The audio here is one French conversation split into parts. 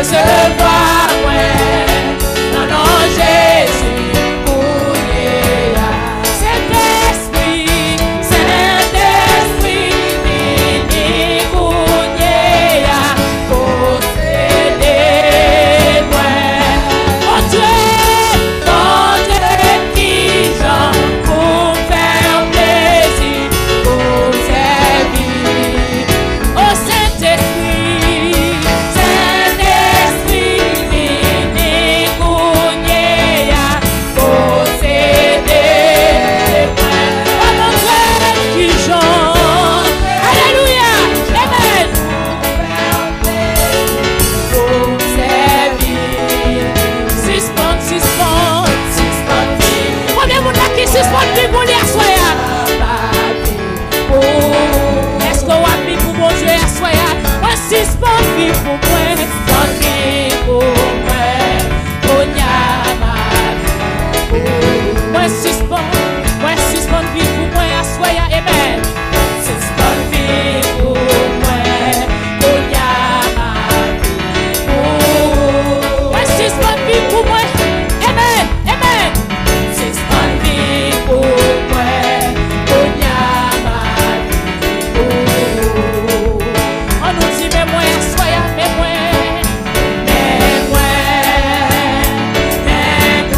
recevoir moi. Non, non, Jésus, couillé. Saint-Esprit, Saint-Esprit, vini couillé, possédez moi. Mon Dieu qui j'en pour faire plaisir, pour servir. Oh Saint-Esprit, Saint-Esprit, vini couillé, possédez moi. Oh mon Dieu qui j'en, alléluia, amen. Pour servir, suspend, suspend, suspend. Combien de monde là qui suspend pour lui assoya? Est-ce qu'on va vivre pour mon Dieu assoya? Moi suspend vie pour moi, suspend vie pour moi, Onyama. Moi suspend vie pour moi assoya, amen. Suspend vie pour moi, Onyama. Moi suspend vie pour moi, amen, amen. Suspend vie pour moi, Onyama. On nous dit mais moi assoya, mais moi.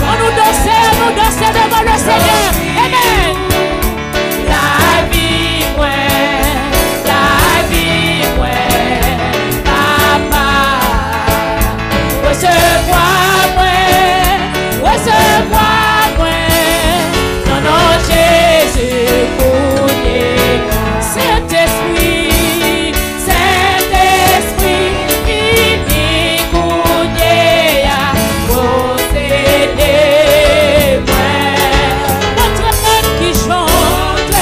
On nous danse devant le Seigneur, amen. La vie, papa, recevoir moi, non, non, Jésus, couillé. Saint-Esprit, Saint-Esprit, vini couillé, possédez moi. Notre âme qui chante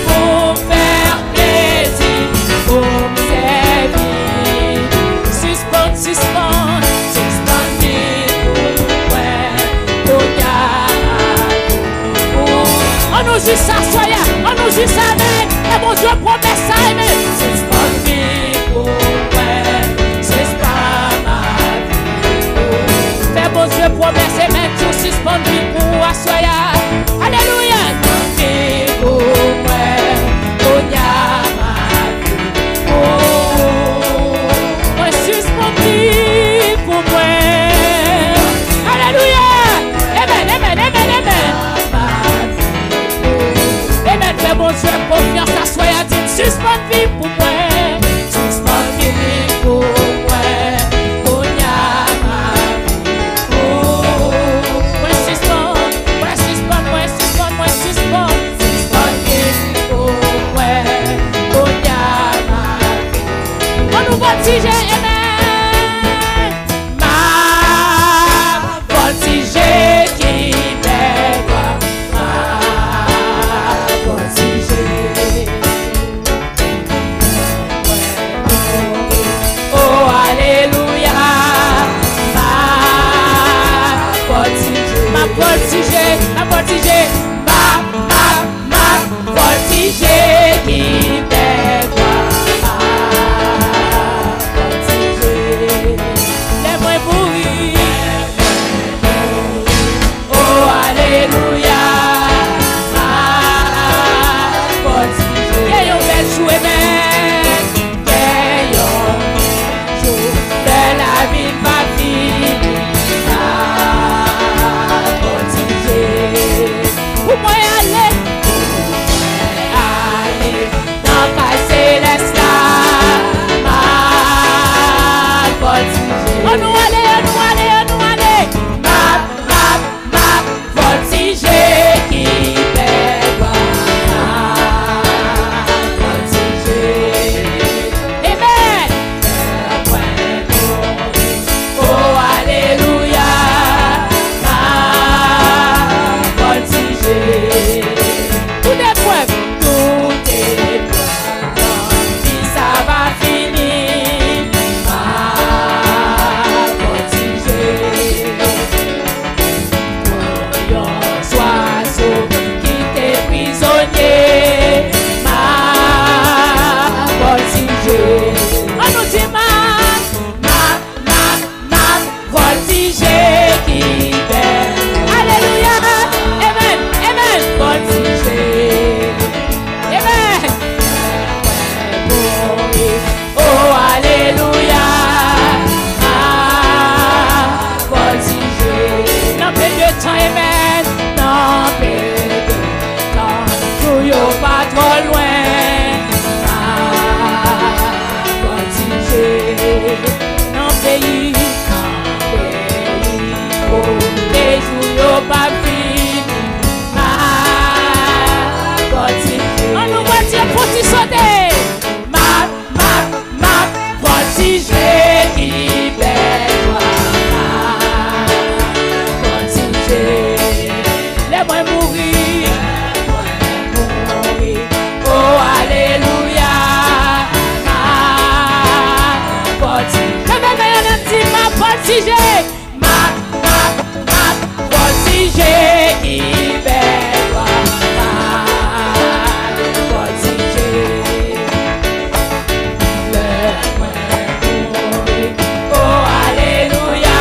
pour faire plaisir, pour me servir. Suspend, suspend, suspend, on nous dit ça, soyez, on nous dit ça, amen. Et mon Dieu promet ça, amen. C'est pas vie pour moi, c'est pas ma vie. Mais mon Dieu promet, c'est même tout, suspend vie pour moi, soyez. Alléluia. Vie pour moi, Onyama. Moi, suspend vie pour moi. Alléluia. Amen, amen, amen, amen. Amen, fais mon Dieu confiance à soi, à dire suspend vie pour moi, suspend vie pour moi, Onyama. Moi suspend vie pour moi, Onyama. On nous voltiger, amen. Ma voltiger qui m'aide. Oh alléluia, ma voltiger, ma voltiger qui m'aide. Lève-moi pourri. Oh alléluia, ma voltiger. Et on va jouer même. La vie ma vie, voltiger. Voltiger qui belle voltiger. Oh alléluia.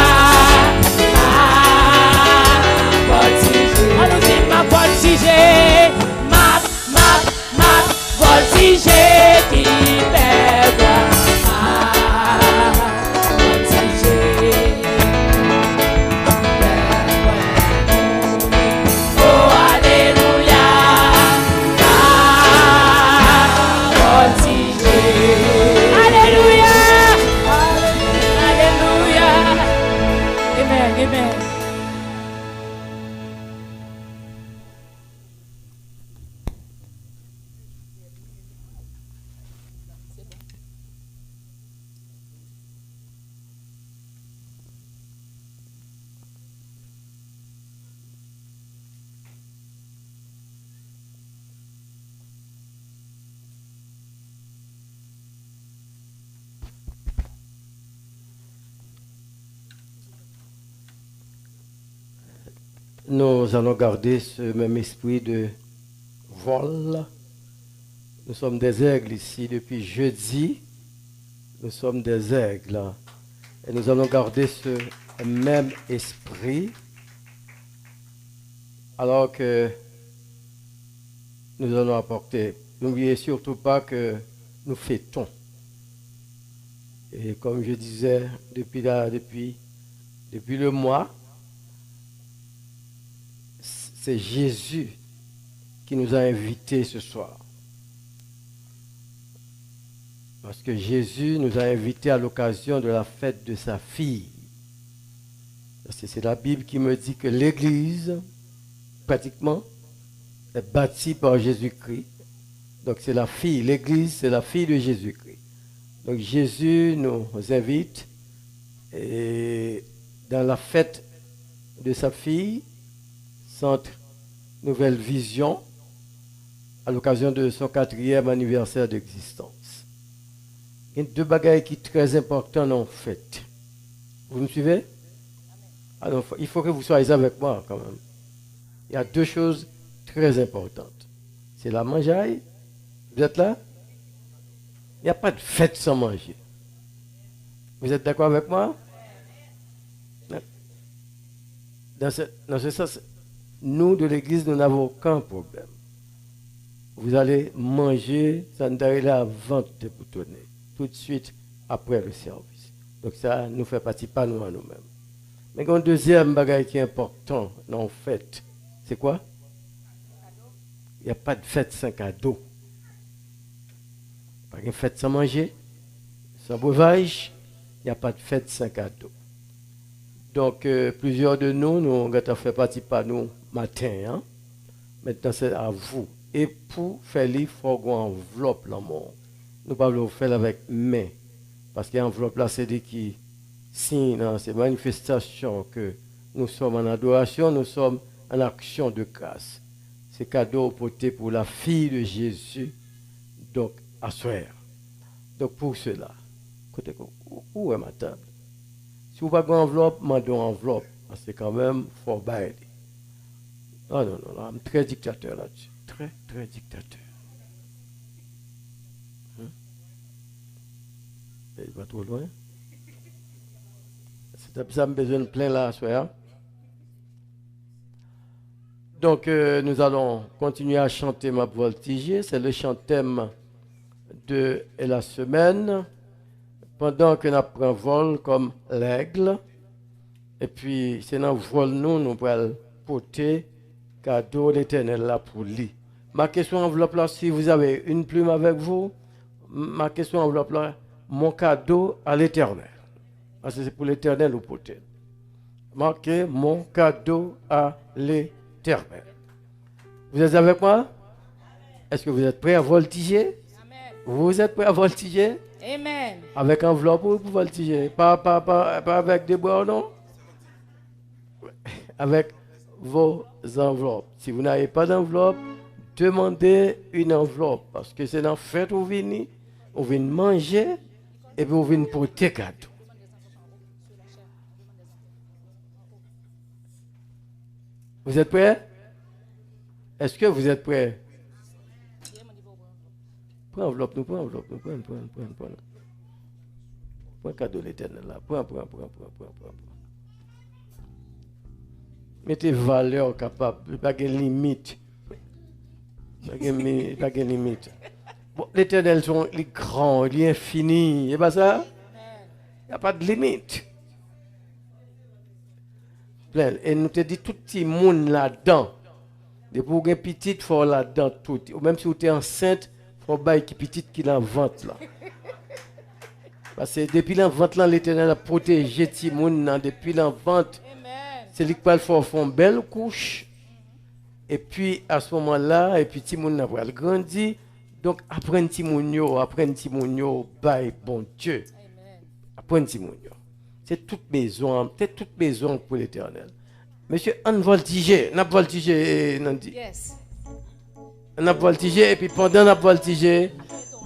Voltiger. On nous dit ma voltiger. Voltiger qui belle Nous allons garder ce même esprit de vol. Nous sommes des aigles ici depuis jeudi. Nous sommes des aigles. Et nous allons garder ce même esprit alors que nous allons apporter. N'oubliez surtout pas que nous fêtons. Et comme je disais depuis le mois, c'est Jésus qui nous a invités ce soir. Parce que Jésus nous a invités à l'occasion de la fête de sa fille. Parce que c'est la Bible qui me dit que l'Église, pratiquement, est bâtie par Jésus-Christ. Donc c'est la fille, l'Église, c'est la fille de Jésus-Christ. Donc Jésus nous invite et dans la fête de sa fille, Centre Nouvelle Vision, à l'occasion de son 4e anniversaire d'existence. Il y a deux bagailles qui sont très importantes en fait. Vous me suivez? Alors, il faut que vous soyez avec moi quand même. Il y a deux choses très importantes. C'est la mangeaille. Vous êtes là? Il n'y a pas de fête sans manger. Vous êtes d'accord avec moi? Dans ce sens, nous de l'Église, nous n'avons aucun problème. Vous allez manger, ça nous arrive là avant de boutonner, tout de suite après le service. Donc ça nous fait partie pas nous à nous-mêmes. Mais un deuxième bagage qui est important dans la fête, c'est quoi? Il n'y a pas de fête sans cadeau. Pas de fête sans manger, sans breuvage, il n'y a pas de fête sans cadeau. Donc, plusieurs de nous, nous avons fait partie par nous matin. Hein? Maintenant, c'est à vous. Et pour faire il faut qu'on enveloppe l'amour. Nous ne pouvons pas le faire avec main. Parce que l'enveloppe là, c'est dit qui signe, c'est manifestation que nous sommes en adoration, nous sommes en action de grâce. C'est cadeau porté pour la fille de Jésus, donc à soir. Donc pour cela, où est ma table? Si vous n'avez pas d'enveloppe, mandons enveloppe. Parce que quand même, il faut bailler. Non, non, non, je suis très dictateur là-dessus. Très, très dictateur. Il va trop loin. C'est ça, j'ai besoin de plein là, soir. Donc, nous allons continuer à chanter ma voltige. C'est le chant thème de la semaine. Pendant que nous prenons vol comme l'aigle. Et puis, c'est dans le vol nous pouvons porter cadeau l'éternel là pour lui. Ma question enveloppe là, si vous avez une plume avec vous, ma question enveloppe là, mon cadeau à l'éternel. Parce que c'est pour l'éternel ou porter. Marquez mon cadeau à l'éternel. Vous êtes avec moi? Est-ce que vous êtes prêts à voltiger? Amen. Vous êtes prêts à voltiger? Amen. Avec enveloppe ou pour voltiger? Pas avec des bois, non? Avec vos enveloppes. Si vous n'avez pas d'enveloppe, demandez une enveloppe. Parce que c'est dans la fête où vous venez manger et puis vous venez porter cadeau. Vous êtes prêts? Est-ce que vous êtes prêts? Prends enveloppe, nous, prends enveloppe, nous, prends. Prends cadeau de l'Éternel là. Prends. Mettez valeur capable, pas de limite. Pas de limite. Bon, l'Éternel il est grand, il est infini. C'est pas ça? Il n'y a pas de limite. Et nous te dit tout le monde là-dedans. Depuis que vous avez petit, il faut là-dedans tout. Ou même si vous êtes enceinte, il faut bailler qui petit qui l'envente là. Parce que depuis l'envente là, l'Éternel a protégé tout le monde depuis l'envente. C'est lui qui va faire une belle couche. Et puis à ce moment-là, et puis tout le monde va grandir. Donc apprendre tout le monde, bailler bon Dieu. Apprendre tout le monde. C'est toute maison pour l'Éternel. Monsieur, on voltige, on a voltigé, Nandi. Yes. On a voltigé et puis pendant qu'on voltige,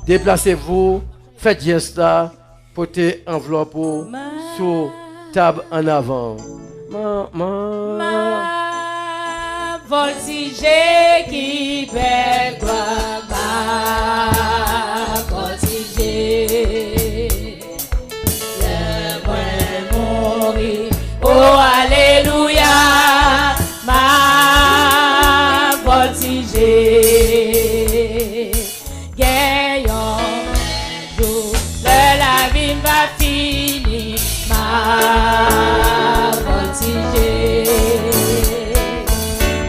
déplacez-vous, faites geste là, portez enveloppe sur table en avant. Ma voltige qui belle gloire, ma voltige. Oh, alléluia, ma voltige. Gagnons, jour de la vie va finir, ma voltige.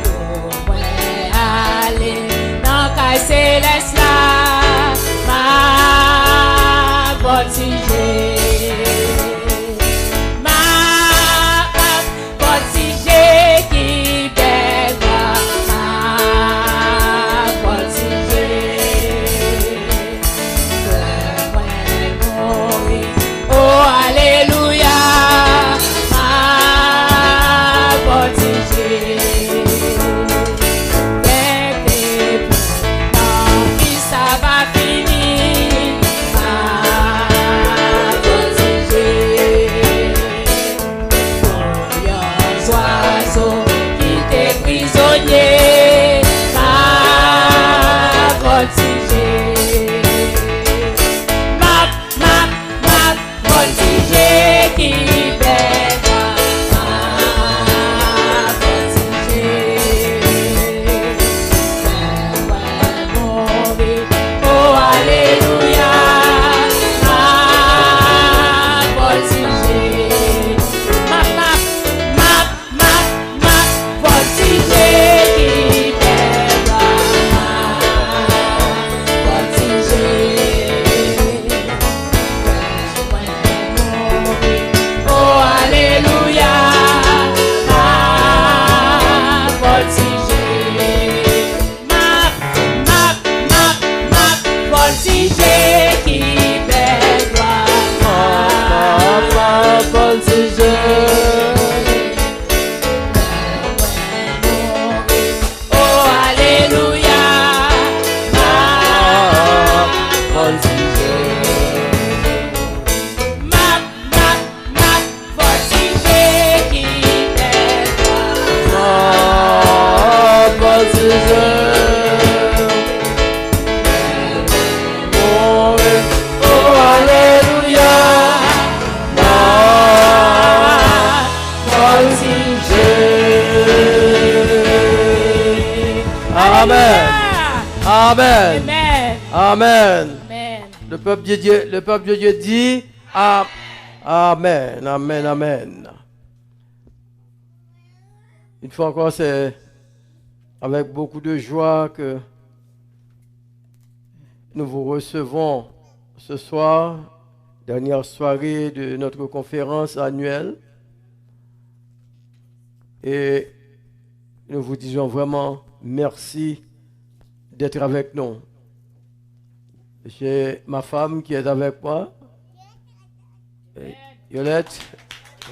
Oh, ouais, allez, dans Caille Céleste là, ma voltige. Amen. Amen. Amen. Le peuple de Dieu dit Amen. Amen. Amen. Une fois encore, c'est avec beaucoup de joie que nous vous recevons ce soir, dernière soirée de notre conférence annuelle. Et nous vous disons vraiment merci d'être avec nous. J'ai ma femme qui est avec moi, Yolette,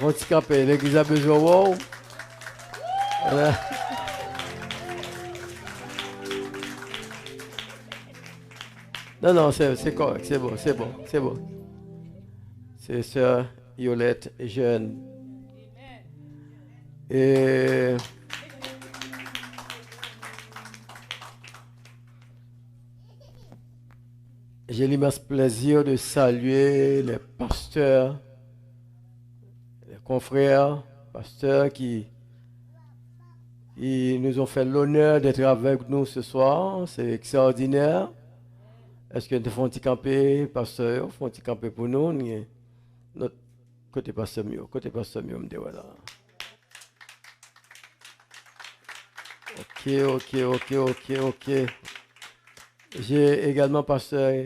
handicapée, l'église a besoin. Wow. Voilà. Non, c'est correct, c'est bon. C'est sœur Yolette jeune. Et J'ai l'immense plaisir de saluer les pasteurs, les confrères, pasteurs qui nous ont fait l'honneur d'être avec nous ce soir. C'est extraordinaire. Est-ce que nous font camper, pasteur, font camper pour nous? Notre côté pasteur mieux, me dit voilà. Ok. J'ai également pasteur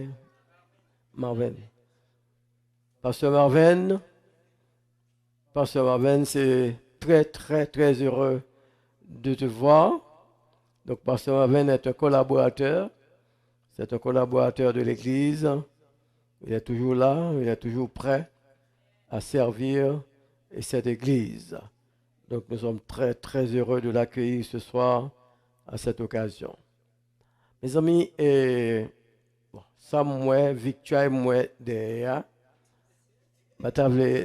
Marvin. Pasteur Marvin, c'est très heureux de te voir. Donc, pasteur Marvin est un collaborateur. C'est un collaborateur de l'Église. Il est toujours là, il est toujours prêt à servir cette Église. Donc, nous sommes très heureux de l'accueillir ce soir à cette occasion. Mes amis, ça, moi, Victoire et moi, derrière,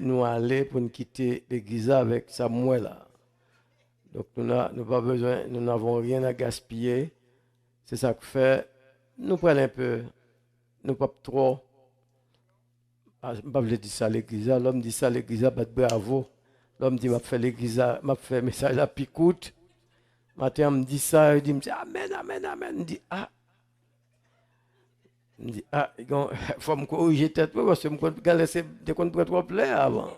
nous aller pour nous quitter l'église avec ça, moi, là. Donc, nous n'avons rien à gaspiller. C'est ça que fait. Nous prenons un peu, nous pas trop. Je ne vais pas dire ça à l'église. L'homme dit ça à l'église, bravo. L'homme dit, m'a fait l'église, m'a fait message à picoute. Matin, me dit ça, il dit, amen. Il dit, il faut me corriger tête, parce que je me laisser des comptes trop plaire avant.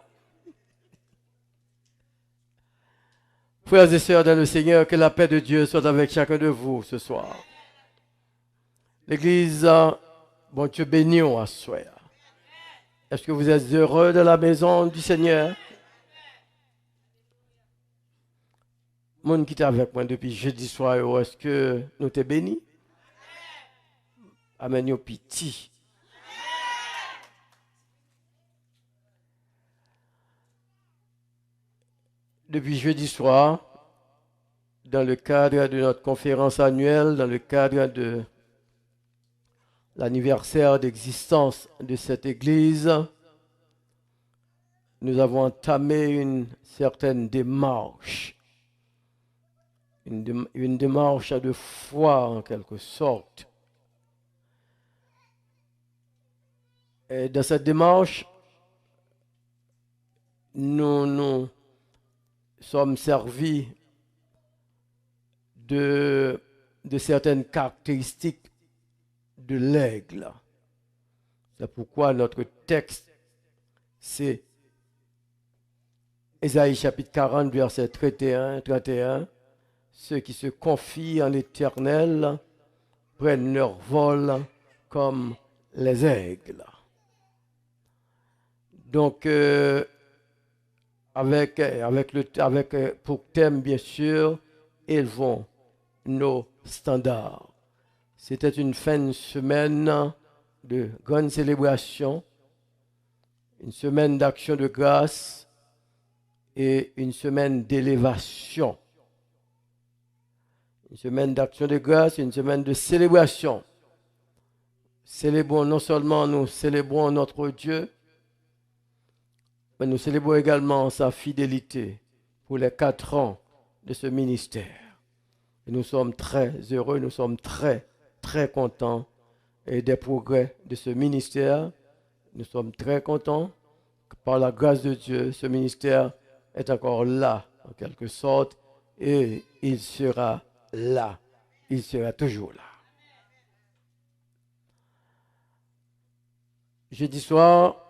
Frères et sœurs dans le Seigneur, que la paix de Dieu soit avec chacun de vous ce soir. L'église, bon Dieu béni à soi. Est-ce que vous êtes heureux de la maison du Seigneur? Mon qui est avec moi depuis jeudi soir, est-ce que nous t'es bénis? Amen, yo piti. Depuis jeudi soir, dans le cadre de notre conférence annuelle, dans le cadre de l'anniversaire d'existence de cette Église, nous avons entamé une certaine démarche. Une démarche de foi en quelque sorte. Et dans cette démarche, nous sommes servis de certaines caractéristiques de l'aigle. C'est pourquoi notre texte, c'est Ésaïe chapitre 40, verset 31. Ceux qui se confient en l'Éternel prennent leur vol comme les aigles. Donc, avec pour thème, bien sûr, élevons nos standards. C'était une fin de semaine de grande célébration, une semaine d'action de grâce et une semaine d'élévation. Une semaine d'action de grâce et une semaine de célébration. Célébrons non seulement nous célébrons notre Dieu, mais nous célébrons également sa fidélité pour les 4 ans de ce ministère. Et nous sommes très heureux, nous sommes très contents des progrès de ce ministère. Nous sommes très contents que par la grâce de Dieu, ce ministère est encore là, en quelque sorte, et il sera là. Il sera toujours là. Jeudi soir,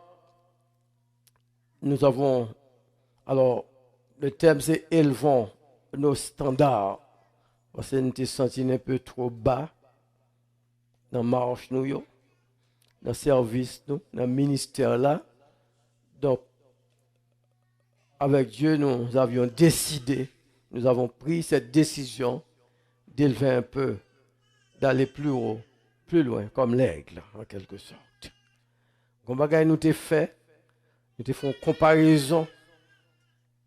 nous avons, alors, le thème c'est élevons nos standards. Parce que nous nous sentons un peu trop bas dans la marche, dans le service, dans le ministère là. Donc, avec Dieu, nous avions décidé, nous avons pris cette décision d'élever un peu, d'aller plus haut, plus loin, comme l'aigle, en quelque sorte. Comme bagaille nous t'ai fait, nous t'ai fait une comparaison.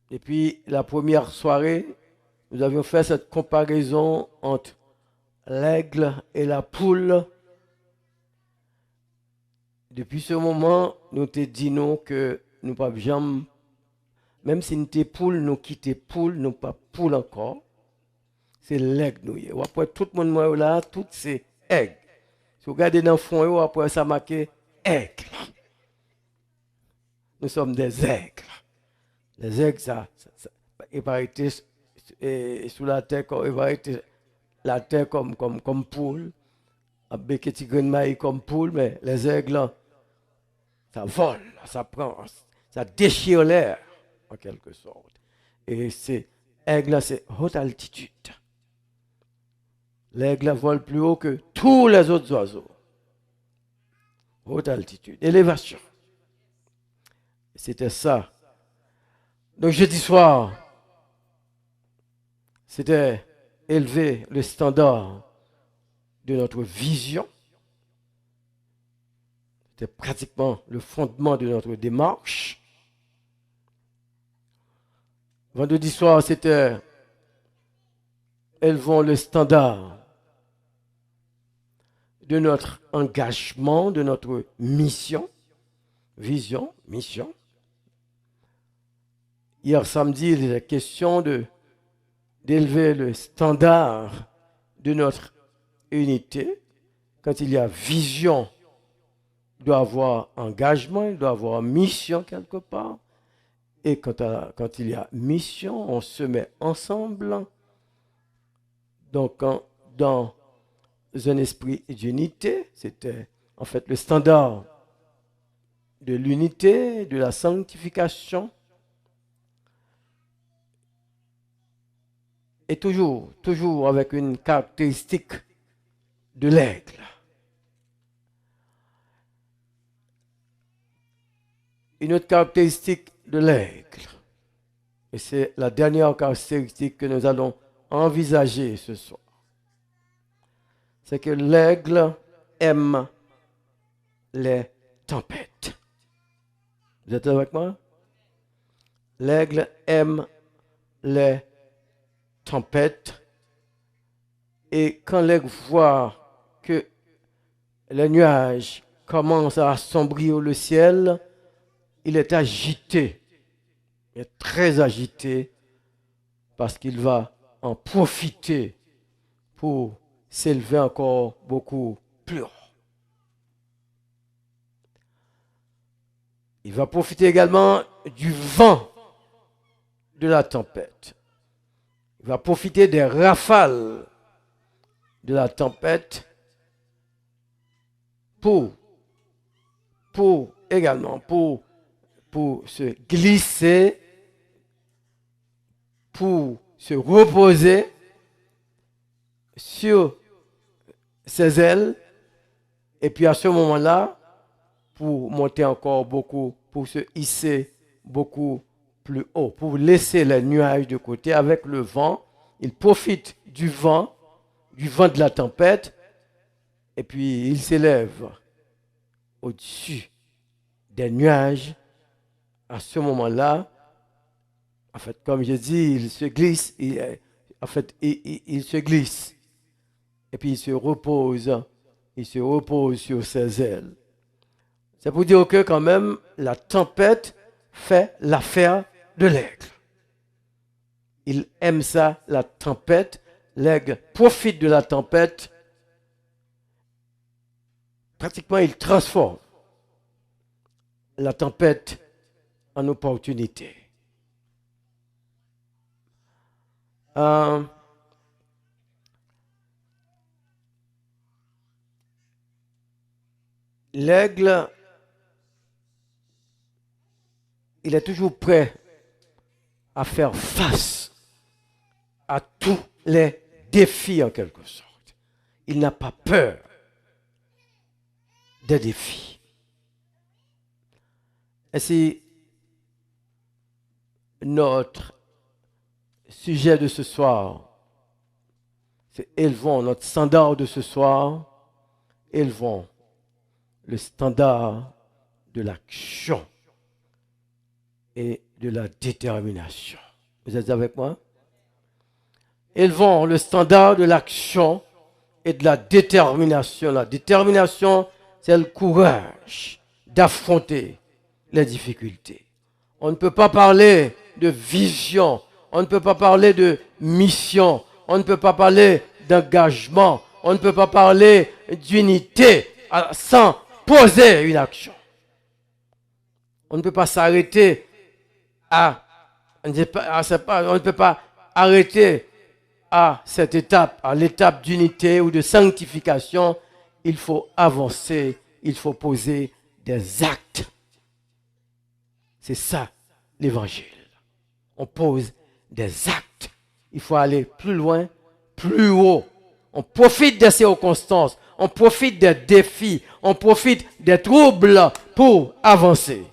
Et puis, la première soirée, nous avions fait cette comparaison entre l'aigle et la poule. Depuis ce moment, nous te disons que nous ne pouvons jamais, même si nous sommes poule, nous quittons poule, nous ne sommes pas poule encore. C'est l'aigle nous. Après tout le monde là, toutes ces aigles. Si vous regardez dans le fond, après ça marqué aigle. Nous sommes des aigles. Les aigles, il va être sous la terre, il va être la terre comme poule, avec des petits grains de maïs comme poule, mais les aigles, ça vole, ça prend, ça déchire l'air, en quelque sorte. Et c'est aigle, c'est haute altitude. L'aigle vole plus haut que tous les autres oiseaux. Haute altitude, élévation. C'était ça. Donc jeudi soir, c'était élever le standard de notre vision. C'était pratiquement le fondement de notre démarche. Vendredi soir, c'était élevons le standard de notre engagement, de notre mission, vision, mission. Hier samedi, il était question d'élever le standard de notre unité. Quand il y a vision, il doit avoir engagement, il doit avoir mission quelque part. Et quand il y a mission, on se met ensemble. Donc, dans un esprit d'unité, c'était en fait le standard de l'unité, de la sanctification. Et toujours avec une caractéristique de l'aigle. Une autre caractéristique de l'aigle, et c'est la dernière caractéristique que nous allons envisager ce soir, c'est que l'aigle aime les tempêtes. Vous êtes avec moi? L'aigle aime les tempêtes. Et quand l'aigle voit que les nuages commencent à assombrir le ciel, il est agité. Il est très agité parce qu'il va en profiter pour s'élever encore beaucoup plus haut. Il va profiter également du vent de la tempête. Il va profiter des rafales de la tempête pour se glisser, pour se reposer sur ses ailes, et puis à ce moment-là, pour monter encore beaucoup, pour se hisser beaucoup plus haut, pour laisser les nuages de côté avec le vent. Il profite du vent de la tempête, et puis il s'élève au-dessus des nuages. À ce moment-là, en fait, comme je dis, il se glisse, il se glisse, et puis il se repose sur ses ailes. C'est pour dire que quand même, la tempête fait l'affaire de l'aigle. Il aime ça, la tempête. L'aigle profite de la tempête. Pratiquement, il transforme la tempête en opportunité. L'aigle, il est toujours prêt à faire face à tous les défis en quelque sorte. Il n'a pas peur des défis. Ainsi, notre sujet de ce soir, c'est élevons notre standard de ce soir, élevons le standard de l'action et de la détermination. Vous êtes avec moi? Élevons le standard de l'action et de la détermination. La détermination, c'est le courage d'affronter les difficultés. On ne peut pas parler de vision, on ne peut pas parler de mission, on ne peut pas parler d'engagement, on ne peut pas parler d'unité sans poser une action. On ne peut pas s'arrêter on ne peut pas arrêter à cette étape, à l'étape d'unité ou de sanctification. Il faut avancer, il faut poser des actes. C'est ça l'évangile. On pose des actes. Il faut aller plus loin, plus haut. On profite des circonstances, on profite des défis, on profite des troubles pour avancer.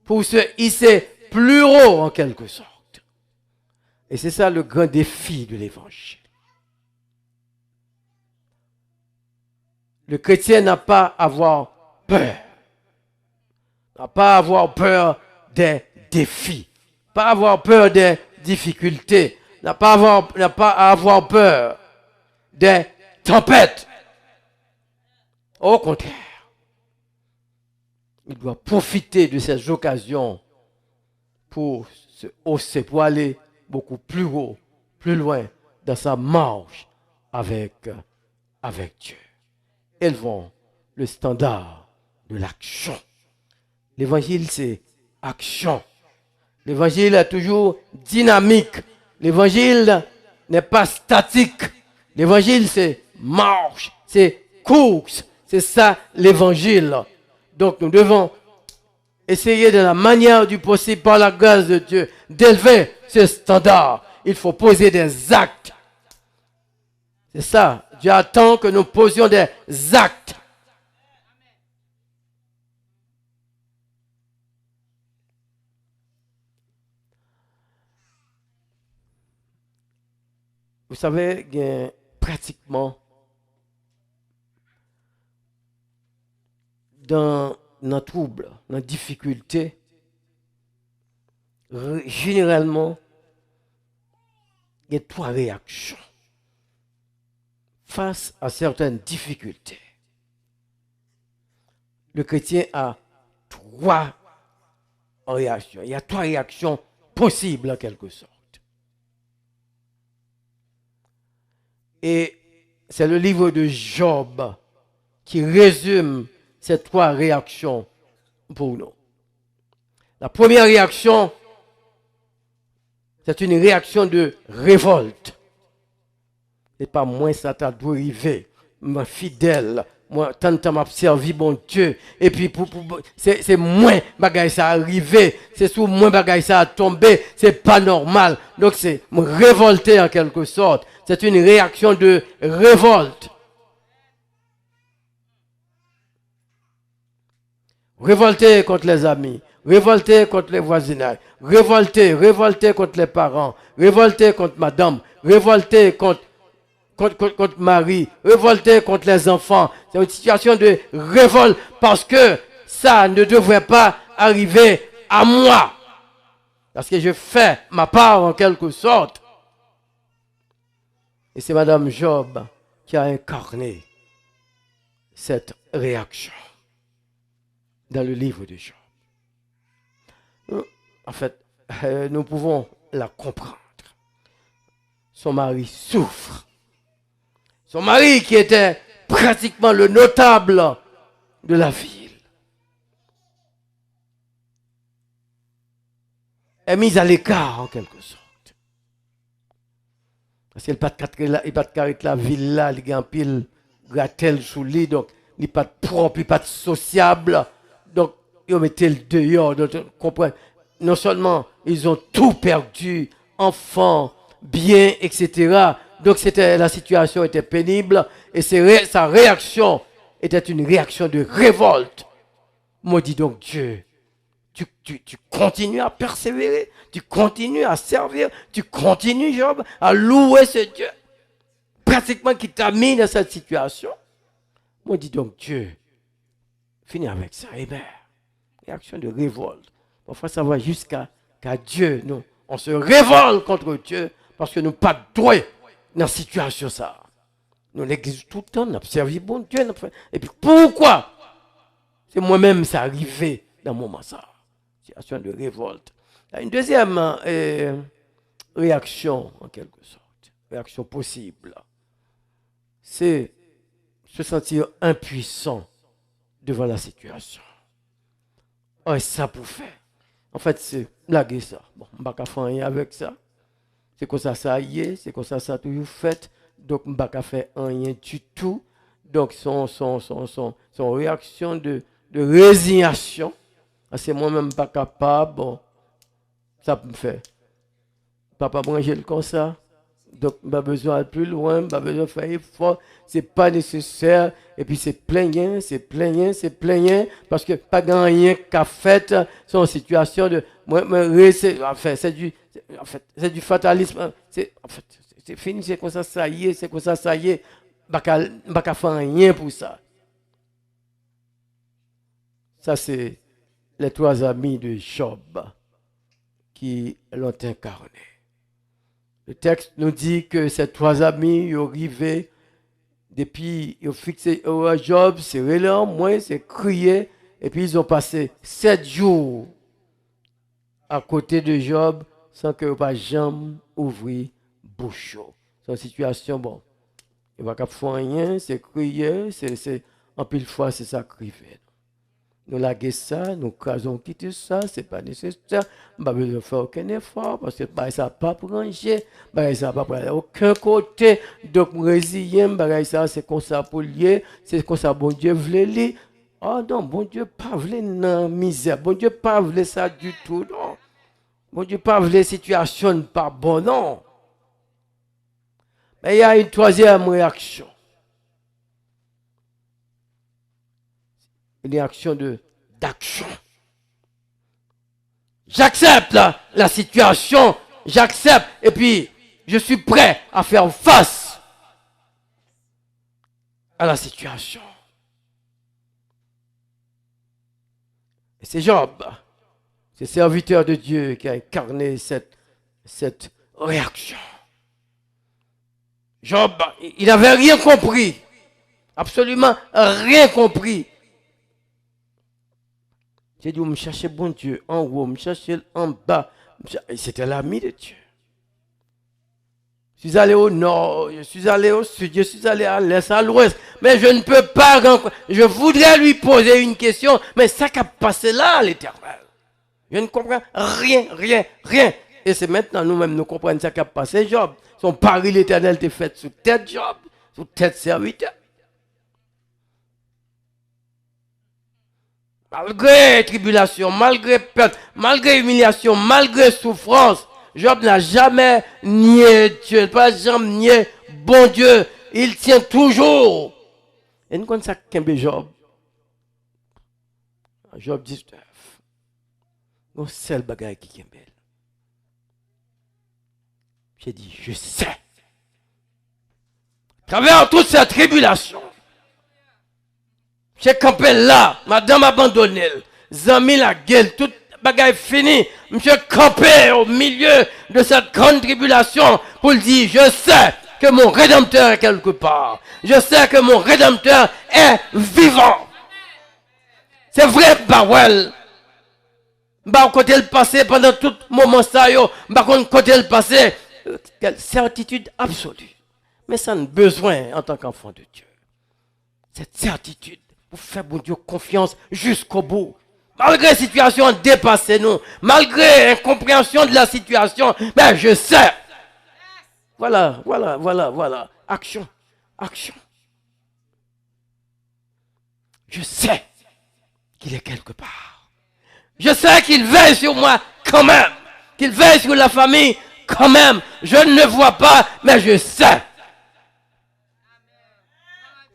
Pour se hisser plus haut en quelque sorte. Et c'est ça le grand défi de l'évangile. Le chrétien n'a pas à avoir peur. N'a pas à avoir peur des défis. Pas avoir peur des difficultés. N'a pas à avoir peur des tempêtes. Au contraire. Il doit profiter de ces occasions pour se hausser, pour aller beaucoup plus haut, plus loin dans sa marche avec Dieu. Élevons le standard de l'action. L'évangile, c'est action. L'évangile est toujours dynamique. L'évangile n'est pas statique. L'évangile, c'est marche, c'est course. C'est ça l'évangile. Donc nous devons essayer de la manière du possible, par la grâce de Dieu, d'élever ce standard. Il faut poser des actes. C'est ça. Dieu attend que nous posions des actes. Vous savez, il y a pratiquement dans le trouble, dans la difficulté, généralement, il y a trois réactions face à certaines difficultés. Le chrétien a trois réactions. Il y a trois réactions possibles en quelque sorte. Et c'est le livre de Job qui résume ces trois réactions pour nous. La première réaction, c'est une réaction de révolte. Ce n'est pas moi, ça t'a dû arriver, moi fidèle, moi tant que m'a servi mon Dieu, et puis c'est moi bagaille ça arrivé, c'est sous moi bagaille ça a tombé, c'est pas normal. Donc c'est me révolter en quelque sorte. C'est une réaction de révolte. Révolter contre les amis, révolter contre les voisinages, révolter contre les parents, révolter contre madame, révolter contre Marie, révolter contre les enfants. C'est une situation de révolte parce que ça ne devrait pas arriver à moi. Parce que je fais ma part en quelque sorte. Et c'est Madame Job qui a incarné cette réaction dans le livre de Job. En fait, nous pouvons la comprendre. Son mari souffre. Son mari qui était pratiquement le notable de la ville est mis à l'écart en quelque sorte. Parce qu'il n'y a pas de carré la ville là, il y a un pile gratel sous lui, donc il n'est pas propre, il n'est pas sociable. Donc, ils mettaient le dehors. Donc, comprenez, non seulement ils ont tout perdu, enfants, biens, etc. Donc la situation était pénible et sa réaction était une réaction de révolte. Maudit donc Dieu. Tu continues à persévérer, tu continues à servir, tu continues, Job, à louer ce Dieu. Pratiquement qui t'a mis dans cette situation. Maudit donc Dieu. Finis avec ça. Amen. Réaction de révolte. Parfois ça va jusqu'à Dieu. Nous, on se révolte contre Dieu parce que nous pas droit dans la situation ça. Nous l'église tout le temps, nous avons servi bon Dieu. Et puis pourquoi? C'est moi-même ça arrivé dans le moment ça. Situation de révolte. Il y a une deuxième réaction en quelque sorte. Réaction possible. c'est se sentir impuissant devant la situation. Oh, ça pour faire. En fait, c'est blaguer ça. Bon, je ne vais pas faire rien avec ça. C'est comme ça y est, c'est comme ça toujours fait. Donc, je ne vais pas faire rien du tout. Donc, son réaction de résignation, c'est moi-même pas capable, bon, ça me fait. Papa manger le comme ça. Donc, pas besoin de plus loin, pas besoin de faire effort, c'est pas nécessaire. Et puis, c'est plaignant, parce que pas rien qu'a fait, son situation de. Enfin, c'est du fatalisme. C'est fini, c'est comme ça y est, ça y est. Pas qu'à faire rien pour ça. Ça, c'est les trois amis de Job qui l'ont incarné. Le texte nous dit que ces trois amis, ils ont arrivé, depuis ils ont fixé Job, c'est relent, moins, c'est crié, et puis ils ont passé 7 jours à côté de Job sans que pas jamais ouvrir bouche. C'est une situation, bon, il ne va pas faire rien, c'est crier, en pile fois, c'est ça qui fait. Nous laguer ça, nous casons quitter ça, c'est pas nécessaire. On n'a pas besoin de faire aucun effort parce que ça n'a pas pour ranger, ça n'a pas pour aller aucun côté. Donc, résilient, ça c'est comme ça pour lier, c'est comme ça bon Dieu voulait lire. Oh non, bon Dieu pas voulait non misère, bon Dieu pas voulait ça du tout, non. Bon Dieu pas voulait situation pas bon, non. Mais il y a une troisième réaction. Une réaction d'action. J'accepte la situation, j'accepte et puis je suis prêt à faire face à la situation. Et c'est Job, ce serviteur de Dieu qui a incarné cette réaction. Job, il n'avait rien compris. Absolument rien compris. J'ai dit, on me cherchait bon Dieu en haut, on me cherchait en bas. C'était l'ami de Dieu. Je suis allé au nord, je suis allé au sud, je suis allé à l'est, à l'ouest. Mais je ne peux pas, je voudrais lui poser une question, mais ça qui a passé là, l'Éternel. Je ne comprends rien. Et c'est maintenant nous-mêmes, nous comprenons ça qui a passé, Job. Son pari, l'Éternel, était fait sous tête Job, sous tête serviteur. Malgré tribulation, malgré perte, malgré humiliation, malgré souffrance, Job n'a jamais nié Dieu, pas jamais nié bon Dieu. Il tient toujours. Et nous connaissons ça qu'un Job. Job 19. C'est seul bagaille qui est belle. J'ai dit, je sais. À travers toute cette tribulation, j'ai campé là, madame abandonnée, zami la gueule, toute bagaille finie. Monsieur campé au milieu de cette grande tribulation pour dire, je sais que mon Rédempteur est quelque part. Je sais que mon Rédempteur est vivant. C'est vrai, Bawel. Bah, côté le passé, pendant tout moment ça, yo, bah, côté le passé, quelle certitude absolue. Mais ça a besoin en tant qu'enfant de Dieu. Cette certitude. Pour faire bon Dieu confiance jusqu'au bout. Malgré la situation dépassée nous, malgré l'incompréhension de la situation, mais je sais. Voilà. Action. Je sais qu'il est quelque part. Je sais qu'il veille sur moi quand même. Qu'il veille sur la famille quand même. Je ne le vois pas, mais je sais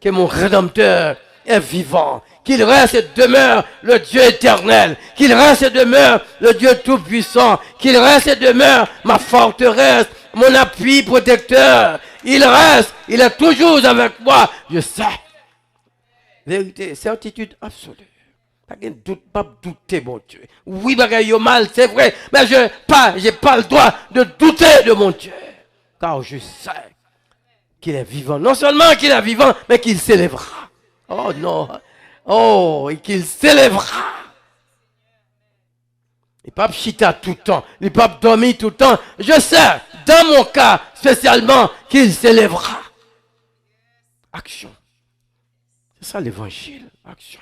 que mon Rédempteur est vivant, qu'il reste et demeure le Dieu éternel, qu'il reste et demeure le Dieu tout-puissant, qu'il reste et demeure ma forteresse, mon appui protecteur. Il reste, il est toujours avec moi. Je sais. Vérité, certitude absolue. Pas de doute, pas douter, mon Dieu. Oui, bagaille mal, c'est vrai, mais j'ai pas le droit de douter de mon Dieu. Car je sais qu'il est vivant. Non seulement qu'il est vivant, mais qu'il s'élèvera. Oh non. Oh, et qu'il s'élèvera. Il ne peut pas chita tout le temps. Il ne peut pas dormir tout le temps. Je sais, dans mon cas, spécialement, qu'il s'élèvera. Action. C'est ça l'évangile, action.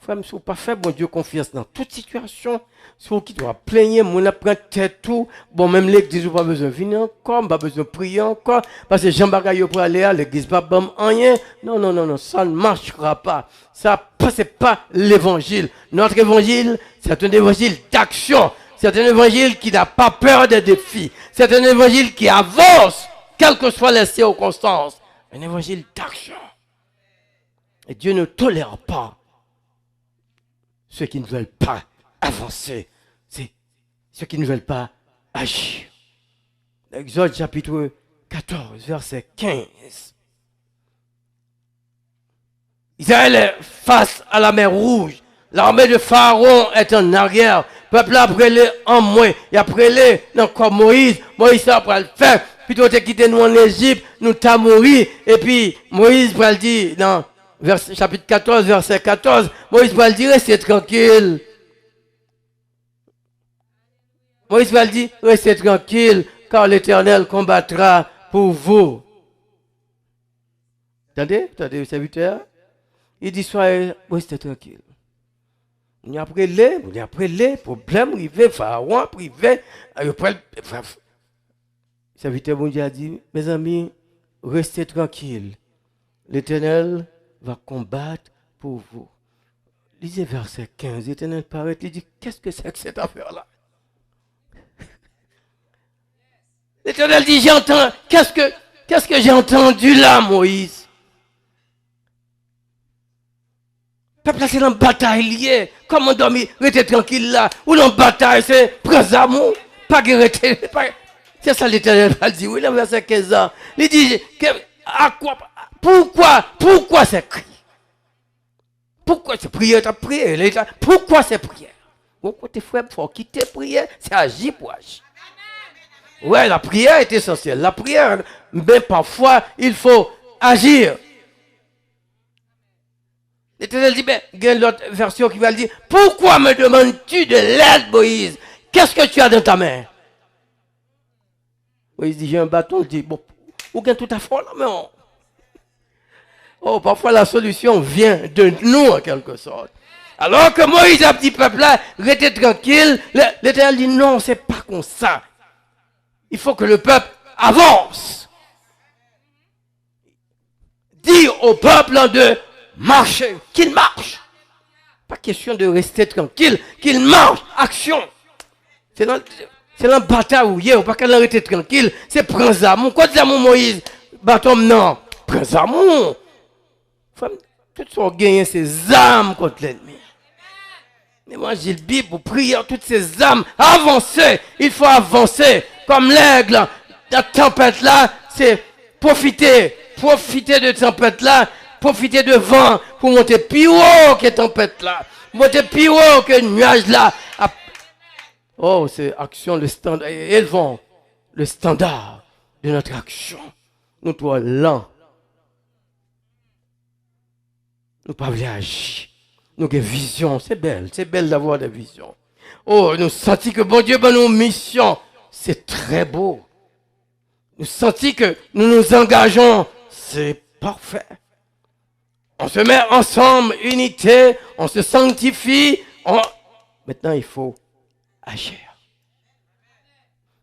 Frère, si vous pas fait bon Dieu confiance dans toute situation, si vous qui doit plaigner, mon apprend tête tout, bon même l'église vous pas besoin de venir encore, pas besoin de prier encore, parce que Jean Bagaille pour aller à l'église pas bon rien. Non, ça ne marchera pas. Ça c'est pas l'évangile. Notre évangile, c'est un évangile d'action. C'est un évangile qui n'a pas peur des défis. C'est un évangile qui avance, quelles que soient les circonstances. Un évangile d'action. Et Dieu ne tolère pas ceux qui ne veulent pas avancer. C'est ceux qui ne veulent pas agir. Exode chapitre 14, verset 15. Israël est face à la mer Rouge. L'armée de Pharaon est en arrière. Le peuple a brûlé en moins. Il a brûlé comme Moïse. Moïse a pris le faire. Plutôt que de quitter nous en Égypte, nous t'as mouru. Et puis Moïse va le dire dans chapitre 14, verset 14. Moïse va le dire, restez tranquille. Moïse va le dire, restez tranquille, car l'Éternel combattra pour vous. Attendez, serviteur. Il dit, soyez, restez tranquille. On y a pris les problèmes arrivés, Pharaon privé. Serviteur bon Dieu a dit, mes amis, restez tranquille. L'Éternel va combattre pour vous. Lisez verset 15. L'Éternel paraît, il dit, qu'est-ce que c'est que cette affaire-là? L'Éternel dit, j'entends, qu'est-ce que j'ai entendu là, Moïse? Peuple, c'est dans bataille liée. Comment dormir? Restez tranquille là. Ou dans bataille, c'est prends amour. Pas guérir. C'est ça l'Éternel va dire. Oui, dans verset 15 ans. Il dit, à quoi? Pourquoi c'est cri? Pourquoi c'est prière? Ta prière. Pourquoi c'est prière? Pourquoi tes frères, il faut quitter prière? C'est agir pour agir. Ouais, la prière est essentielle. La prière, mais parfois, il faut agir. L'Éternel dit, ben, il y a une autre version qui va le dire, pourquoi me demandes-tu de l'aide, Moïse? Qu'est-ce que tu as dans ta main? Moïse dit, j'ai un bâton. Il dit, bon, ou bien tout à fait là, mais oh, parfois la solution vient de nous, en quelque sorte. Alors que Moïse a dit, peuple là, restez tranquille. L'Éternel dit, non, c'est pas comme ça. Il faut que le peuple avance. Dis au peuple de marcher, qu'il marche. Pas question de rester tranquille, qu'il marche, action. C'est dans la bataille où il n'y a pas qu'à rester tranquille, c'est prendre amour. Quoi de amour Moïse? Bâton non, prends amour. Toutes sont gagnées ces âmes contre l'ennemi. L'évangile Bible pour prier toutes ces âmes, avancer, il faut avancer. Comme l'aigle, la tempête là, c'est profiter de tempête là, profiter de vent pour monter plus haut que tempête là, monter plus haut que nuage là. Oh, c'est action, le standard, élevons le standard de notre action. Nous soyons lents. Nous ne pouvons pas agir. Nous avons des visions, c'est belle d'avoir des visions. Oh, nous sentons que bon Dieu, ben nos missions. C'est très beau. Nous sentons que nous nous engageons. C'est parfait. On se met ensemble, unité, on se sanctifie. Maintenant, il faut agir.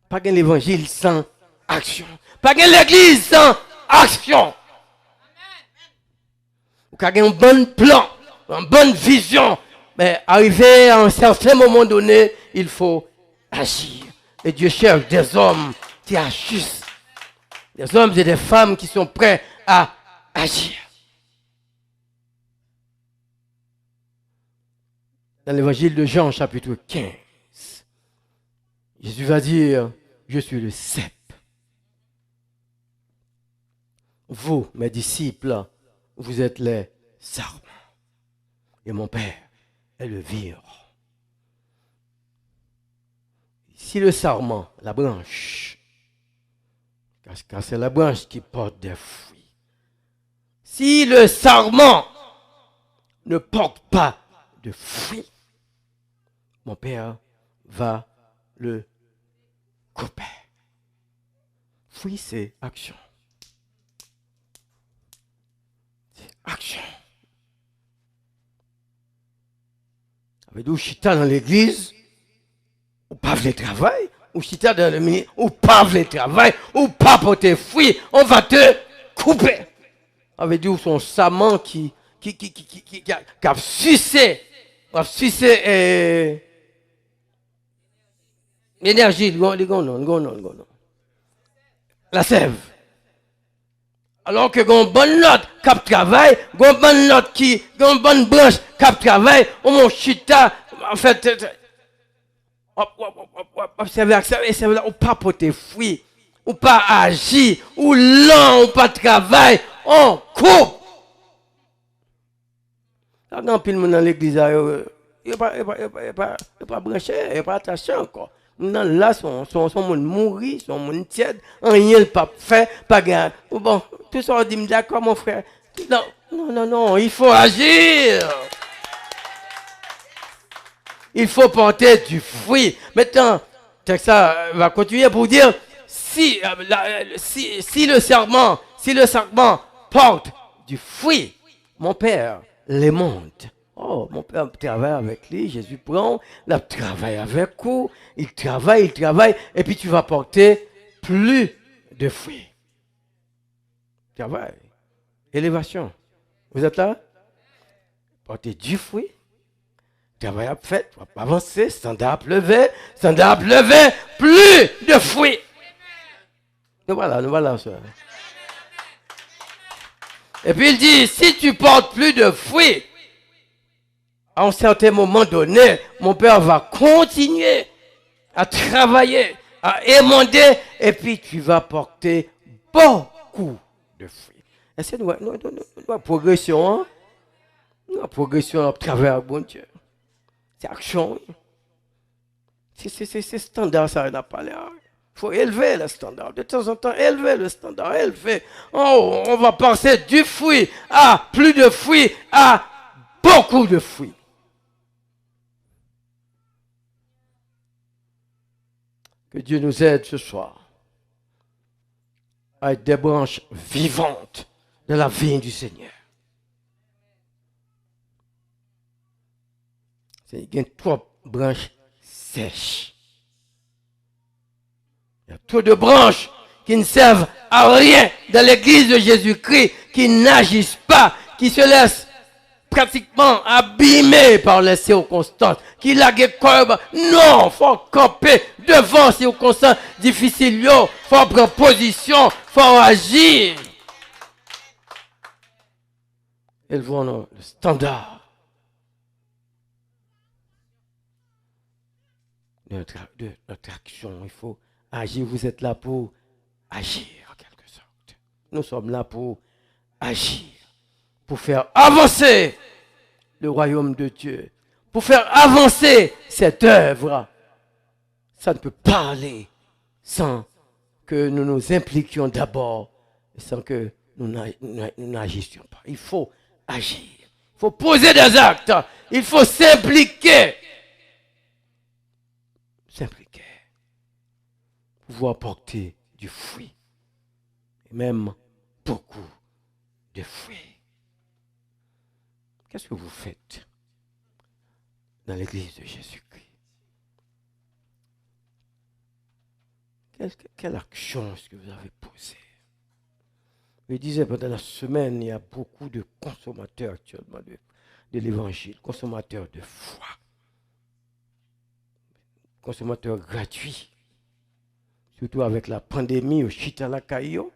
Pas qu'un évangile sans action. Pas qu'une l'église sans action. Ou qu'un bon plan, une bonne vision. Mais arrivé à un certain moment donné, il faut agir. Et Dieu cherche des hommes qui agissent. Des hommes et des femmes qui sont prêts à agir. Dans l'évangile de Jean, chapitre 15, Jésus va dire, je suis le cep. Vous, mes disciples, vous êtes les sarments. Et mon Père est le vire. Si le sarment, la branche, car c'est la branche qui porte des fruits. Si le sarment ne porte pas de fruits, mon Père va le couper. Fruit, c'est action. Action. Avec du chita dans l'église, ou pas le travail, ou chita dans le ministère, ou pas le travail, ou pas porter fruit, on va te couper. Avec du son saman qui a sucé l'énergie, la sève. Alors que une bonne note qui travaille, une bonne note qui, une bonne branche qui travaille, mon chita, en fait, observer ça, ou pas porter fruit, ou pas agir, ou lent, ou pas travail, on coupe. Quand il y dans l'église, il n'est pas branché, il n'est pas attaché encore. Non, là, son monde mourir, son monde tiède, rien ne pas fait, pas gagné. Bon, tout ça, on dit, d'accord, mon frère. Non, il faut agir. Il faut porter du fruit. Maintenant, ça va continuer pour dire, si le serment porte du fruit, mon Père les monte. Oh, mon Père travaille avec lui, Jésus prend, il travaille avec vous, il travaille, et puis tu vas porter plus de fruits. Travail, élévation. Vous êtes là? Porter du fruit, travail à fait, tu vas avancer, standard à lever, plus de fruits. Nous voilà ça. Et puis il dit, si tu portes plus de fruits, à un certain moment donné, mon Père va continuer à travailler, à émonder, et puis tu vas porter beaucoup de fruits. Et c'est une progression, une progression à travers bon Dieu. C'est action. C'est standard, ça n'a pas l'air. Il faut élever le standard. De temps en temps, élever le standard. Oh, on va passer du fruit à plus de fruits, à beaucoup de fruits. Que Dieu nous aide ce soir à être des branches vivantes de la vie du Seigneur. Il y a trop de branches sèches. Il y a trop de branches qui ne servent à rien dans l'église de Jésus-Christ, qui n'agissent pas, qui se laissent pratiquement abîmer par les circonstances, qui laguent corps. Non, il faut camper devant ces circonstances difficiles, il faut prendre position, il faut agir. Élevons le standard de notre action. Il faut agir. Vous êtes là pour agir, en quelque sorte. Nous sommes là pour agir, pour faire avancer le royaume de Dieu, pour faire avancer cette œuvre. Ça ne peut pas aller sans que nous nous impliquions d'abord, sans que nous n'agissions pas. Il faut agir. Il faut poser des actes. Il faut s'impliquer. S'impliquer. Pouvoir porter du fruit. Et même beaucoup de fruits. Qu'est-ce que vous faites dans l'église de Jésus-Christ? Quelle action est-ce que vous avez posée? Je disais, pendant la semaine, il y a beaucoup de consommateurs actuellement de l'évangile, consommateurs de foi, consommateurs gratuits, surtout avec la pandémie au Chita la Caillou.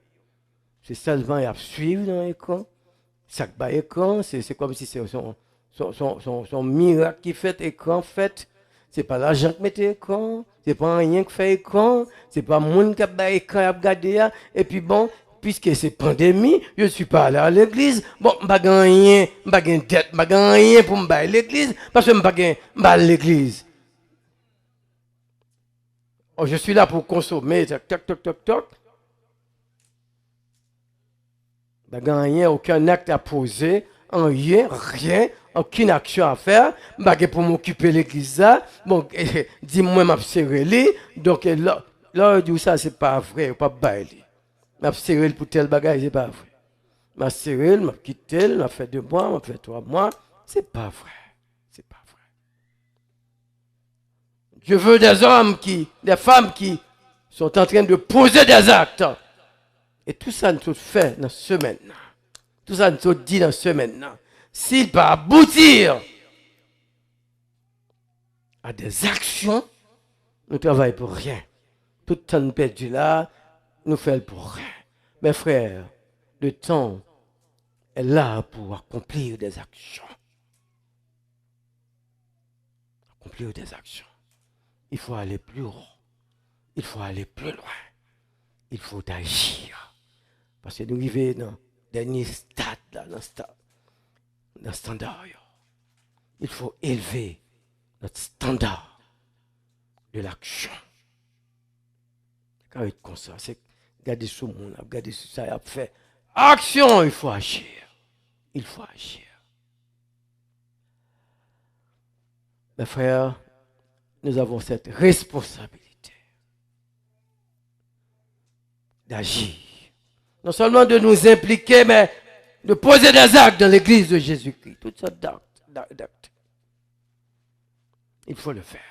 C'est seulement à suivre dans l'écran. Chaque bas écran, c'est comme si c'est son miracle qui fait écran fait. C'est pas l'argent qui met écran, c'est pas rien qui fait écran, c'est pas monde qui a écran à regarder. Et puis bon, puisque c'est pandémie, je ne suis pas allé à l'église. Bon, je n'ai pas de dette, je n'ai rien pour me à l'église, parce que je n'ai pas à l'église. Oh, je suis là pour consommer, toc. Je n'ai rien, aucun acte à poser, rien, aucune action à faire. Je n'ai pour m'occuper de l'église. Bon, dis-moi, je suis donc là, je dis ça, c'est pas vrai, pas bail. Je serré pour tel bagage, c'est pas vrai. m'a serré, m'a quitté, m'a fait 2 mois, m'a fait 3 mois. C'est pas vrai. C'est pas vrai. Je veux des hommes des femmes qui sont en train de poser des actes. Et tout ça nous fait dans la semaine. Tout ça nous dit dans la semaine. S'il peut aboutir à des actions, nous travaillons pour rien. Tout le temps perdu là, nous faisons pour rien. Mes frères, le temps est là pour accomplir des actions. Accomplir des actions. Il faut aller plus haut. Il faut aller plus loin. Il faut agir. Parce que nous vivons dans le dernier stade, là, dans le standard. Il faut élever notre standard de l'action. Quand il est comme ça, c'est regarder sur le monde, regarder sur ça, il a fait action, il faut agir. Il faut agir. Mes frères, nous avons cette responsabilité d'agir. Non seulement de nous impliquer, mais de poser des actes dans l'église de Jésus-Christ. Toutes sortes d'actes. Il faut le faire.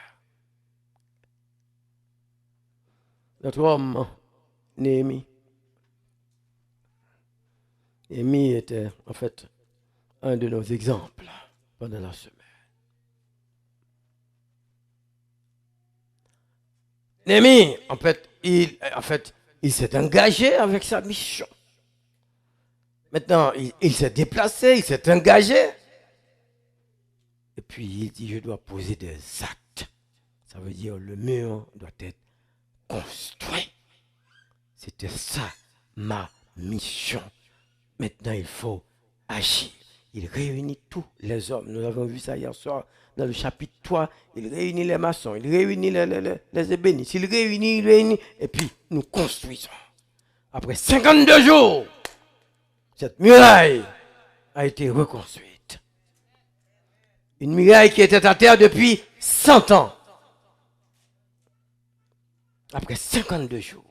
Notre homme, Néhémie. Néhémie était en fait un de nos exemples pendant la semaine. Néhémie, en fait, il s'est engagé avec sa mission. Maintenant, il s'est déplacé, il s'est engagé. Et puis, il dit, je dois poser des actes. Ça veut dire, le mur doit être construit. C'était ça, ma mission. Maintenant, il faut agir. Il réunit tous les hommes. Nous avons vu ça hier soir dans le chapitre 3. Il réunit les maçons, il réunit les ébénistes. Il réunit, et puis nous construisons. Après 52 jours, cette muraille a été reconstruite. Une muraille qui était à terre depuis 100 ans. Après 52 jours.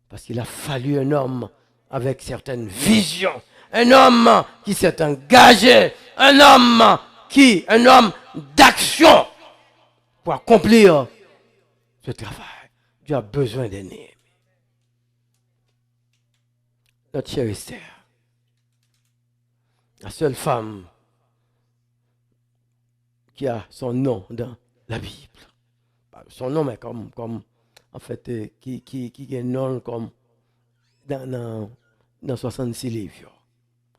Parce qu'il a fallu un homme avec certaines visions. Un homme qui s'est engagé. Un homme d'action pour accomplir ce travail. Dieu a besoin d'un Néhémie. Notre chère Esther, la seule femme qui a son nom dans la Bible. Son nom est comme en fait, qui est non comme dans 66 livres.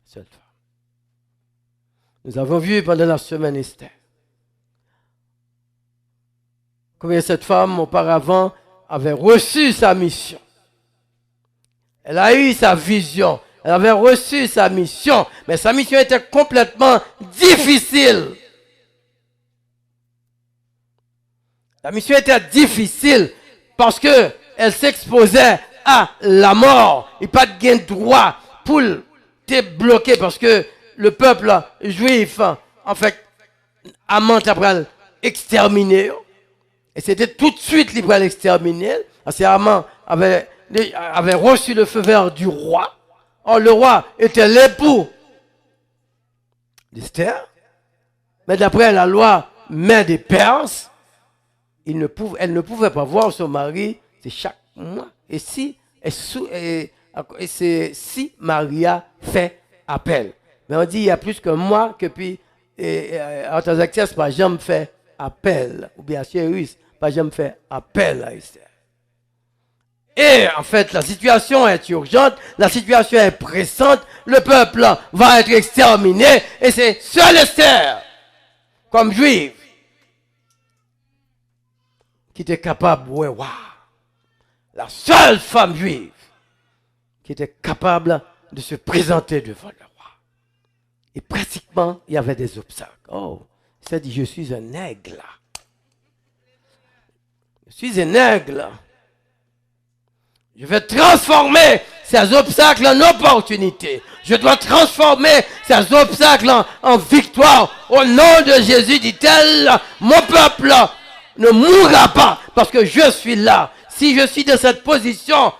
Seule femme. Nous avons vu pendant la semaine Esther combien cette femme auparavant avait reçu sa mission. Elle a eu sa vision. Elle avait reçu sa mission. Mais sa mission était complètement difficile. La mission était difficile parce qu'elle s'exposait à la mort. Il n'y a pas de droit pour te bloquer parce que le peuple juif, en fait, amant après exterminé. Et c'était tout de suite qu'il allait l'exterminer. Parce que Haman avait reçu le feu vert du roi. Or, le roi était l'époux d'Esther. Mais d'après la loi mère des Perses, elle ne pouvait pas voir son mari, c'est chaque mois. Et si Maria fait appel. Mais on dit il y a plus qu'un mois que puis Artaxerxès pas jamais fait appel. Ou bien Cyrus pas jamais fait appel à Esther. Et en fait, la situation est urgente, la situation est pressante, le peuple va être exterminé, et c'est seule Esther, comme juive, qui était capable, la seule femme juive, qui était capable de se présenter devant le roi. Et pratiquement, il y avait des obstacles. Oh, ça dit, je suis un aigle. Je suis un aigle. Je vais transformer ces obstacles en opportunités. Je dois transformer ces obstacles en victoire. Au nom de Jésus, dit-elle, mon peuple ne mourra pas parce que je suis là. Si je suis dans cette position,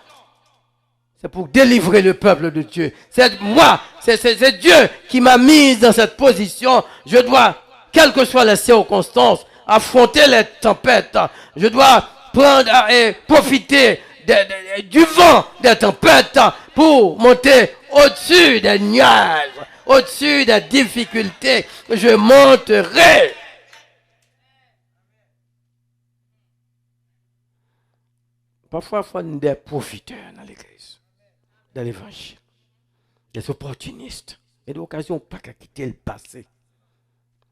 C'est pour délivrer le peuple de Dieu. C'est moi, c'est Dieu qui m'a mise dans cette position. Je dois, quelles que soient les circonstances, affronter les tempêtes. Je dois prendre et profiter du vent des tempêtes pour monter au-dessus des nuages, au-dessus des difficultés. Je monterai. Parfois, il faut des profiteurs dans l'église, dans l'évangile, des opportunistes. Et d'occasion, pas qu'à quitter le passé.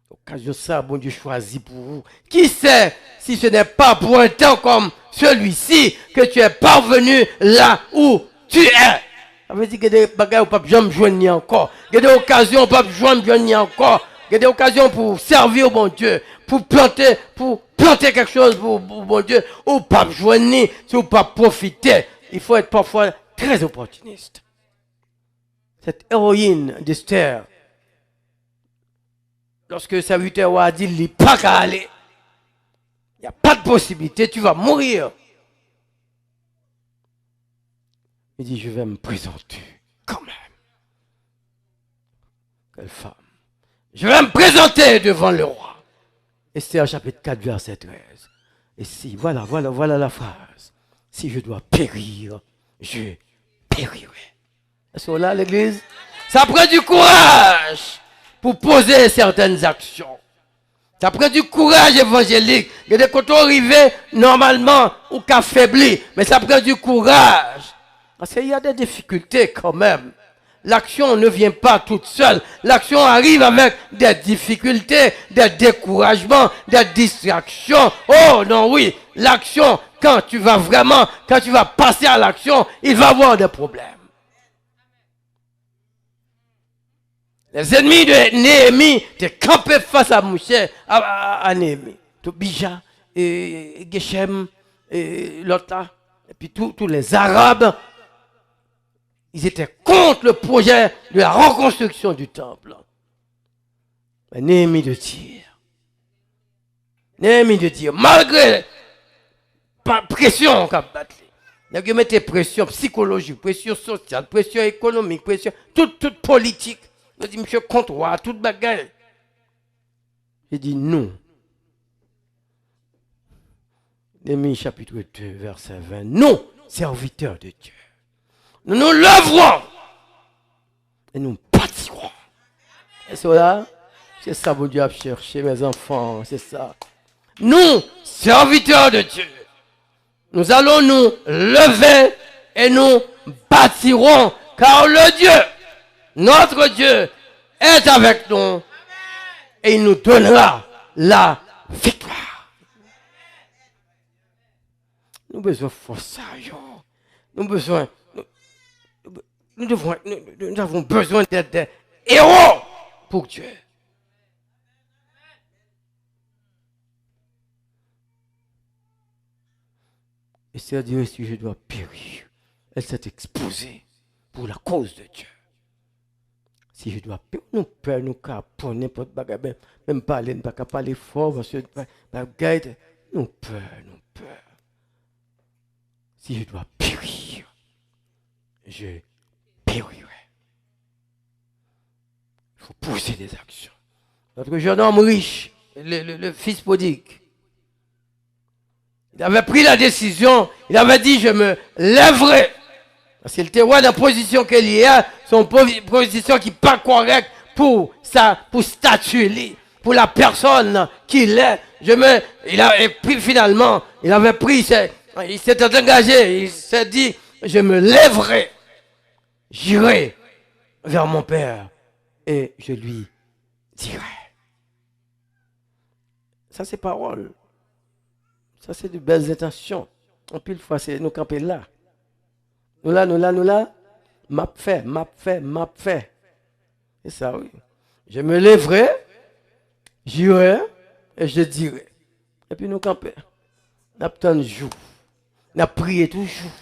Occasion ça, bon Dieu choisit pour vous. Qui sait si ce n'est pas pour un temps comme celui-ci que tu es parvenu là où tu es. Ça veut dire que des bagages où pas jamais joindre encore. Il y a des occasions où pas joindre encore. Il y a des occasions pour servir au bon Dieu, pour planter quelque chose pour bon Dieu, ou pas joindre, ou pas profiter. Il faut être parfois très opportuniste. Cette héroïne d'Esther, lorsque le serviteur a dit, il n'est pas qu'à aller. Il n'y a pas de possibilité, tu vas mourir. Il dit, je vais me présenter quand même. Quelle femme. Je vais me présenter devant le roi. Esther chapitre 4, verset 13. Et si, voilà la phrase. Si je dois périr, je périrai. Est-ce que là, l'église? Ça prend du courage pour poser certaines actions. Ça prend du courage évangélique. Il y a des côtés arrivés, normalement, ou qu'affaiblis. Mais ça prend du courage. Parce qu'il y a des difficultés quand même. L'action ne vient pas toute seule. L'action arrive avec des difficultés, des découragements, des distractions. Oh non, oui, l'action, quand tu vas passer à l'action, il va y avoir des problèmes. Les ennemis de Néhémie étaient campés face à Mouché, à Néhémie. Tobija, et Geshem, et l'autre, et puis tous les Arabes. Ils étaient contre le projet de la reconstruction du temple. Mais Néhémie de dire, malgré la pression qu'on a battue, il mettait pression psychologique, pression sociale, pression économique, pression, toute politique. Il dit, monsieur, contre moi, toute bagarre. Il dit, non. Néhémie chapitre 2, verset 20. Non, serviteur de Dieu. Nous nous lèverons et nous bâtirons. Et cela, c'est ça que Dieu a cherché, mes enfants, c'est ça. Nous, serviteurs de Dieu, nous allons nous lever et nous bâtirons, car le Dieu, notre Dieu, est avec nous et il nous donnera la victoire. Nous avons besoin de force, nous avons besoin d'être des héros pour Dieu. Et c'est dire si je dois périr, elle s'est exposée pour la cause de Dieu. Si je dois périr, nous peur, nous capons n'importe quoi, même parler, nous ne pouvons pas parler fort, parce que nous peur. Si je dois périr, je périrai. Il faut pousser des actions. Notre jeune homme riche, le fils prodigue, il avait pris la décision, il avait dit, je me lèverai. Parce qu'il était dans la position qu'il y a, son position qui n'est pas correcte pour statuer, pour la personne qu'il est. Et puis finalement, il s'était engagé, il s'est dit, je me lèverai, j'irai vers mon père et je lui dirai. Ça c'est parole. Ça c'est de belles intentions. En pile fois, c'est nous camper là. Nous là. M'a fait. C'est ça, oui. Je me lèverai, j'irai et je dirai. Et puis nous camper. Nous attendons jour. Nous prions toujours.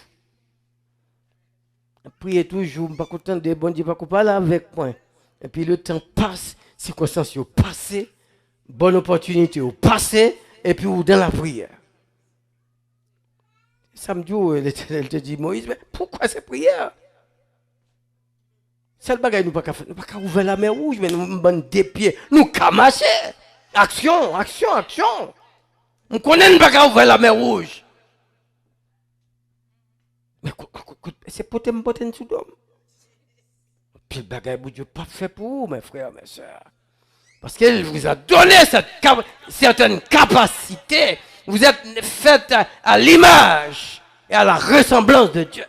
Nous prions toujours. Nous ne pouvons pas de bon Dieu, pas parler avec moi. Et puis le temps passe, circonstances sont passées, bonne opportunité au passé, et puis dans la prière. Samedi, l'Éternel te dit, Moïse, mais pourquoi cette prière? C'est le bagage, nous ne pouvons pas ouvrir la mer rouge, mais nous avons des pieds, nous camasser. Action, action, action. On connaît ne pas ouvrir la mer rouge. Mais c'est pour te mettre sous d'homme. Puis le bagage, Dieu pas fait pour vous, mes frères, mes soeurs. Parce qu'il vous a donné certaine capacité. Vous êtes fait à l'image et à la ressemblance de Dieu.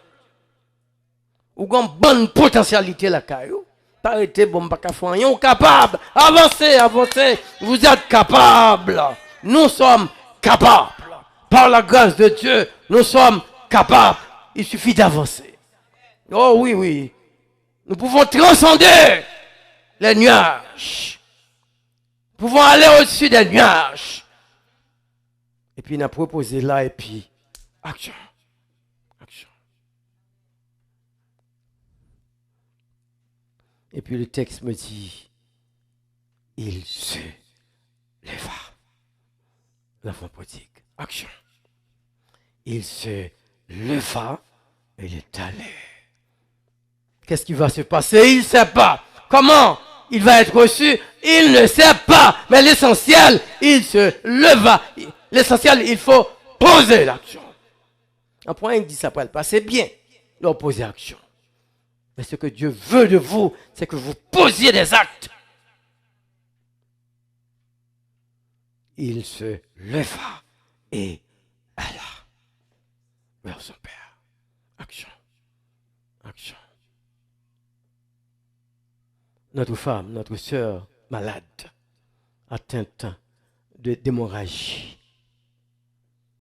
Vous avez une bonne potentialité là, caillou. Pas été bon, pas capable. Avancez, avancez. Vous êtes capable. Nous sommes capables. Par la grâce de Dieu, nous sommes capables. Il suffit d'avancer. Oh oui, oui. Nous pouvons transcender les nuages. Nous pouvons aller au-dessus des nuages. Et puis, il a proposé là, et puis, action. Action. Et puis, le texte me dit, il se leva. L'enfant prodigue. Action. Il se leva et il est allé. Qu'est-ce qui va se passer? Il ne sait pas. Comment il va être reçu? Il ne sait pas. Mais l'essentiel, il se leva. L'essentiel, il faut poser l'action. Un point, il dit ça pour le passer bien. Leur poser l'action. Mais ce que Dieu veut de vous, c'est que vous posiez des actes. Il se leva et alla vers son Père. Action. Action. Notre femme, notre sœur malade, atteinte d'hémorragie,